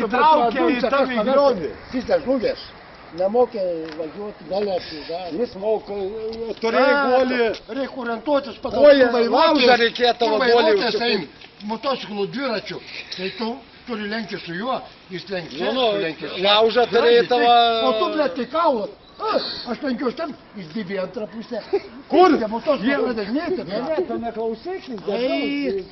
įtraukė į tavį griovį. Jis nežlugęs. Nemokė važiuoti, galėtų. Jis moka, turėjo golį. Reikia orientuotis Koja, laužą reikėtų golį užsikūti. Motociklų dviračių, tai tu turi lenkti su juo, jis lenkti su lenkti. Laužą turėjo tavo... O tu, blėt, tai kaulot. Aš lenkiuosi ten, jis dibė antrą pusę. Kur? Motociklų pradėžnėti. Ne, tu neklausykis, durnėlis.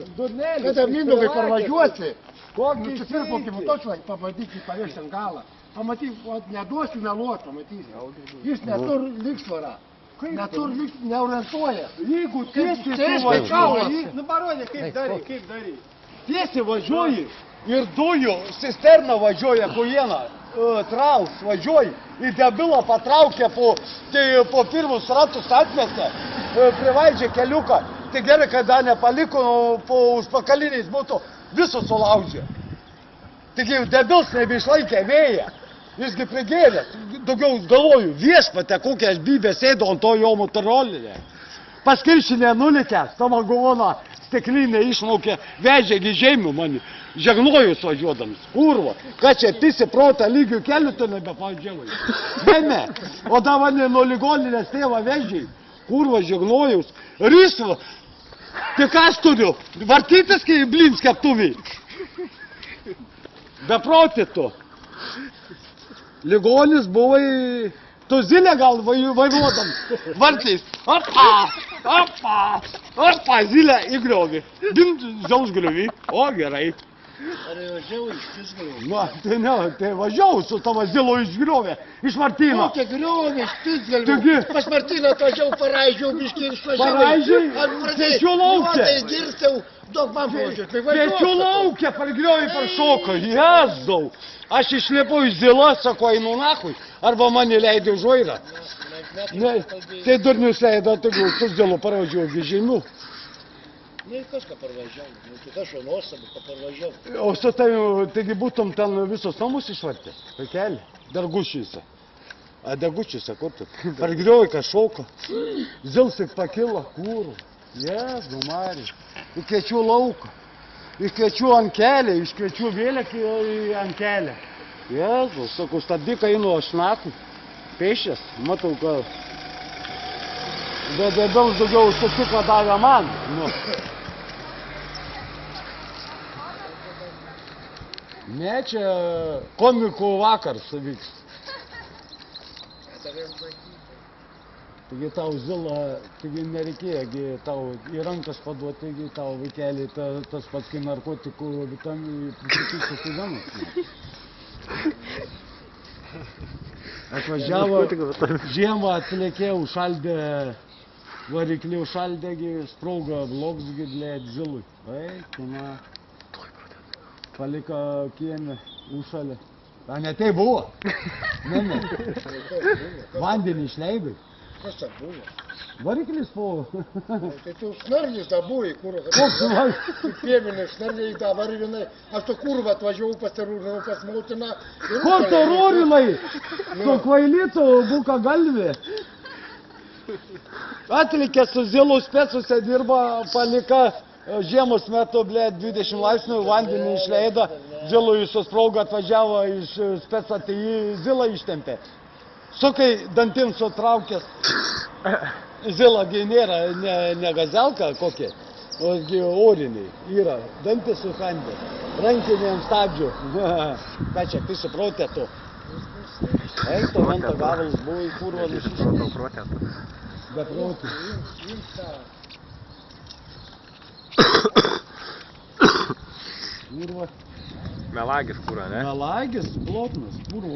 Kada Mindaugai parvažiuosi, Kokį nusipirk kokį motociklą, pabandyk jį pavežti ant galą. Pamatyk, neduosiu meluot, pamatysi. Jis netur lygsvarą. Netur neorientuoja. Jeigu tiesiai tu važiuoji, nu parodė, kaip darai. Tiesiai važiuoji ir dujų cisterna važiuoja kojieną, traus važiuoji, į debilą patraukia po pirmus ratus atmestę, privaidžia keliuką. Tai gerai, kada nepaliko, po užpakaliniais būtų visus sulaužė. Taigi debils nebeišlaikė vėją. Jisgi prigėrė, daugiau galvoju, viešpatė, kokią aš bybę sėdo ant to jo motorolinė. Paskiršinė nulikęs, tavo guvoną stiklinė išmaukė, vežėgi žemių mani, žegnojus važiuodamas, kurva. Ką čia pisi protą lygių kelių, tu nebepavadžiavai. Ne, o davanė nuo ligoninės tėvą vežiai, kurva žegnojus, rysva. Tik aš turiu, vartytis kai blins keptuviai. Beproti tu. Ligonis buvai, tu zilę gal vairuodam, vartais, opa, zilę įgriovį, zaus griovį, o gerai. Ar važiavau iš Pisgriovį? Na, tai ne, tai važiavau su tavo zilo išgriovė, iš Martyno. Kokia griovė iš Pisgriovį? Pas Martyną atvažiavau, paraidžiau, biškį išvažiavau. Paraidžiai? Svečių laukia. Tai girstau, daug man pavažiuoti. Svečių laukia, pargriovį paršoko, Jėzau. Aš išlipau iš zilo, sako, einu nachui, arba mane leidė už vairą. Ne, tai durnius leido, tai tu zilo parvažiavau Vižinių. Ne, kažką parvažiavau, tik aš jau nuostabu, parvažiavau. O su tavim, taigi būtum ten visus namus išvartę, vaikelį, Dargučiuose. A, Dargučiuose, kur tu? Pargriovai kažkoko, zilsik pakilo, kūrų. Jėzau, Marija, į kviečių lauką, į kviečių ant kelį, iš kviečių vėlėkį ant kelį. Jėzau, sakau, stabdyk, einu aš nakui, pėšęs, matau, kad... Bet debels daugiau sutiką davė man. Nu. Ne, čia komikų vakars vyks. Taigi tau zila, taigi nereikėjo, tau į rankas paduoti, taigi tau vaikelį tas pats kai narkotikų vitaminų prisipykęs studentas. Atvažiavo, žiemą atlėkė, užšaldė, variklį užšaldė, sprauga blogs, blėt, zilui. Eikina, palika kiemę, užšalė. A, ne tai buvo? Ne. Vandenį išleidai. Kas tai buvo? Variklis buvo. Tai tu snarlis tą buvai, kurva. Koks snarlis? Tu pievinai snarliai tą varivinai. Aš to kurva atvažiavau pas motiną. Kur to rorinai? Tu kvailytų, buka galvė. Atlikė su zilu specuose dirba, palika žiemos metu, blėt, 20 laipsnių, vandenį išleido, zilui suspraugo, atvažiavo iš specą, tai jį zilą ištempė. Sukai dantim sutraukęs, zila gi nėra ne gazelka kokia, o oriniai yra, dantis sukandęs, rankinė ant stabdžių. Ką čia, pisi protėtų? Eik, to vento gavalas buvo į kurvą nusišęs. Be protų. Melagis kūra, ne? Melagis, plotnas, kūrų.